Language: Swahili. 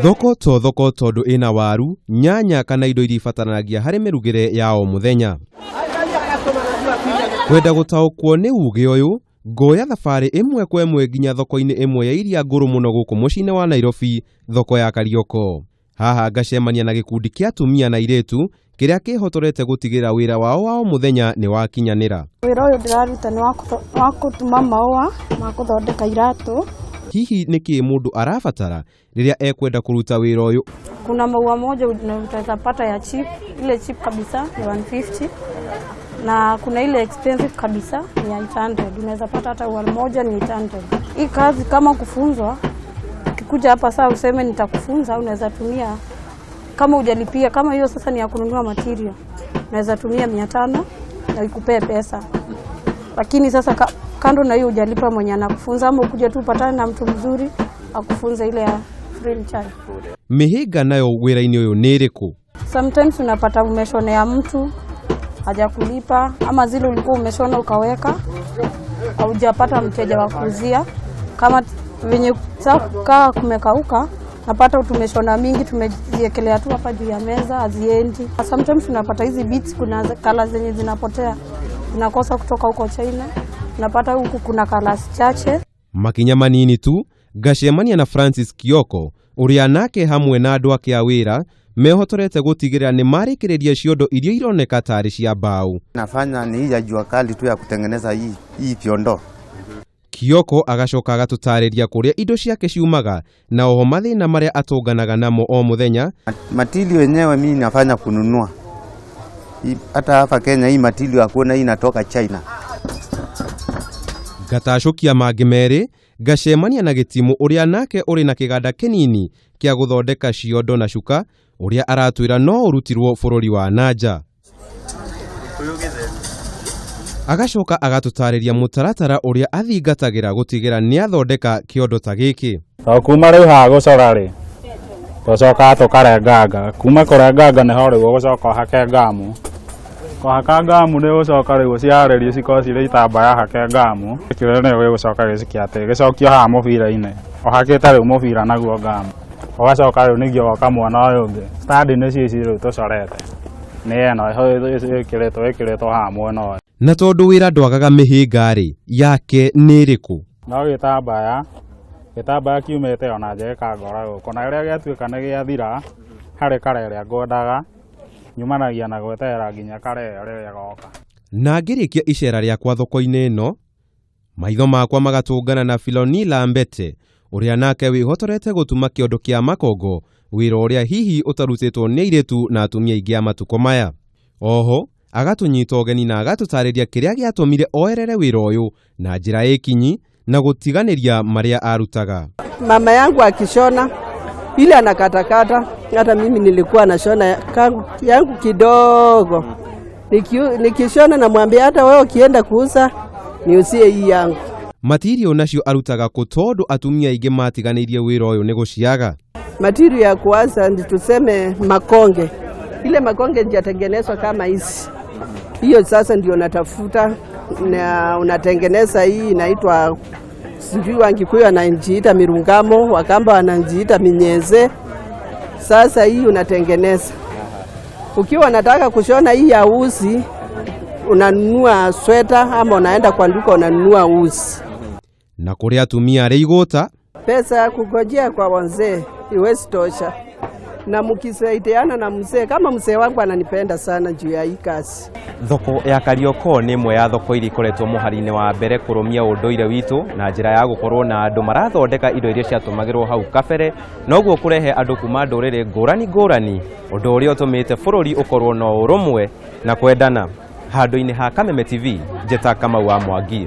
Thoko tondu ina waru, nyanya kana indo iria ibataranagia harĩ mĩrugĩre ya o mũthenya. Kwenda gũtaũkwo nĩ uge ũyũ, ngoya thabarĩ ĩmwe kwa ĩmwe nginya thoko-inĩ ĩmwe ya iria ngũrũ mũno gũkũ mũciĩ-inĩ wa Nairobi, thoko ya Karioko. Haha ngacemania na gĩkundi kĩa atumia na airĩtu kĩrĩa kĩhotorete gũtigĩrĩra wĩra wao wa o mũthenya nĩ wakinyanĩra. Wĩra ũyũ ndĩraruta nĩ wa gũtuma maũa ma gũthondeka iratũ. Hihi nĩkĩ mũndũ arabatara rĩrĩa ekwenda kũruta wĩra ũyũ? Kuna maua moja unaweza pata ya cheap, ile cheap kabisa ni 150 na kuna ile expensive kabisa ni 800. Unaweza pata hata ua moja ni 800. Hii kazi kama kufunzwa, ukikuja hapa saa useme nitakufunza, unaweza tumia kama hujalipia, kama hiyo sasa ni ya kununua material, unaweza tumia 500 na ikupee pesa. Lakini sasa kando na hiyo hujalipa mwenye anakufunza, ama ukuje tu upatane na mtu mzuri akufunze ile ya free child. Mĩhĩnga nayo wĩra-inĩ ũyũ nĩ ĩrĩkũ? Sometimes unapata umeshonea mtu hajakulipa, ama zile ulikuwa umeshona ukaweka au hujapata mteja wa kuuzia. Kama venye sasa kumekauka, napata tumeshona mingi tumeziekelea tu hapa juu ya meza haziendi. Sometimes unapata hizi beads kuna colors zenye zinapotea, zinakosa kutoka huko China. Unapata huku kuna colors chache. Makinya manini tu ngacemania na Francis Kioko uria nake hamwe na andũ ake a wĩra mehotorete gũtigĩrĩra nĩ marĩkĩrĩria ciondo iria ironeka tarĩ cia mbaũ. Nafanya ni hii ya jua kali tu ya kutengeneza hii fiondo. Kioko agacoka agatũtarĩria kũrĩa indo ciake ciumaga na oho mathĩna marĩa atũnganaga namo o mũthenya. Matilio yenyewe mimi nafanya kununua. Hata hapa Kenya hii matilio hakuna, hii inatoka China. Gatacokia mangĩ merĩ ngacemania na Gĩtimũ ũrĩa nake ũrĩ na kĩganda kĩnini kĩa gũthondeka ciondo na cuka ũrĩa aratwĩra no ũrutirwo bũrũri wa nanja. Agacoka agatũtarĩria mũtaratara ũrĩa athingatagĩra gũtigĩra nĩ athondeka kĩondo ta gĩkĩ. Kuma rĩu haha gũcora rĩ, tũcoka tũkarenganga. Kuma kũrenganga nĩho rĩu gũcoka hake ngamu. Haka ngamu nĩ gũcoka rĩu ciarĩrio cikorwo cirĩ itambaya hake ngamu. Kĩrĩa nĩ gĩgũcoka gĩcikia atĩ gĩcokio haha mũbira-inĩ. Ohakĩte rĩu mũbira naguo ngamu. Ũgacoka rĩu ningĩ woka mwena ũyũ ũngĩ. Stand nĩ ici rĩu tũcorete. Nĩ eno ĩkĩrĩtwo haha mwena ũyũ. Na tondũ wĩra ndwagaga mĩhĩnga-rĩ, yake nĩ ĩrĩkũ? No gĩtambaya kiumĩte ona njeka ngora gũkũ, na rĩrĩa gĩatuĩka nĩ gĩathira harĩ kare ĩrĩa ngwendaga nyumanagia na gweterera nginya kare rĩrĩa goka. Na ngĩrĩkia icera rĩakwa thoko-inĩ ĩno, maitho makwa magatũngana na Philonila Mbete ũrĩa nake wĩhotorete gũtuma kĩondo kĩa makongo, wĩra ũrĩa hihi ũtarutĩtwo nĩ airĩtu na atumia aingĩ a matukũ maya. Oho agatũnyita ũgeni na agatũtarĩria kĩrĩa gĩatũmire oerere wĩra ũyũ na njĩra ĩkinyi na gũtiganĩria marĩa arutaga. Mama yangu akishona ile anakatakata, hata mimi nilikuwa nashona yangu kidogo. Nikishona na mwambia hata wewe ukienda kuuza niuzie hii yangu. Material nacio arutaga kũtondũ atumia aingĩ matiganĩirie wĩra ũyũ nĩ gũciaga. Material ya kwanza ndi tuseme makonge. Ile makonge njatengenezwa kama hizi. Hiyo sasa ndio natafuta na unatengeneza hii inaitwa sijui Wangikuyu anajiita mirungamo, Wakamba wanajiita minyeze. Sasa hii unatengeneza. Ukiwa unataka kushona hii ya uzi, unanunua sweta ama unaenda kwa duka unanunua uzi. Na kũrĩa atumia arĩ igũta, pesa ya kugojea kwa wazee iwezi tosha. Na mkisaidiana na mzee, kama mzee wangu ananipenda sana juu ya hii kazi. Thoko ya Karioko nĩ ĩmwe ya thoko iria ikoretwo mũhari-inĩ wa mbere kũrũmia ũndũire witũ na njĩra ya gũkorwo na andũ marathondeka indo iria ciatũmagĩrwo hau kabere, noguo kũrehe andũ kuma ndũrĩrĩ ngũrani, ũndũ ũrĩa ũtũmĩte bũrũri ũkorwo na ũrũmwe na kwendana. Handũ-inĩ ha Kameme TV, njĩta Kamau wa Mwangi.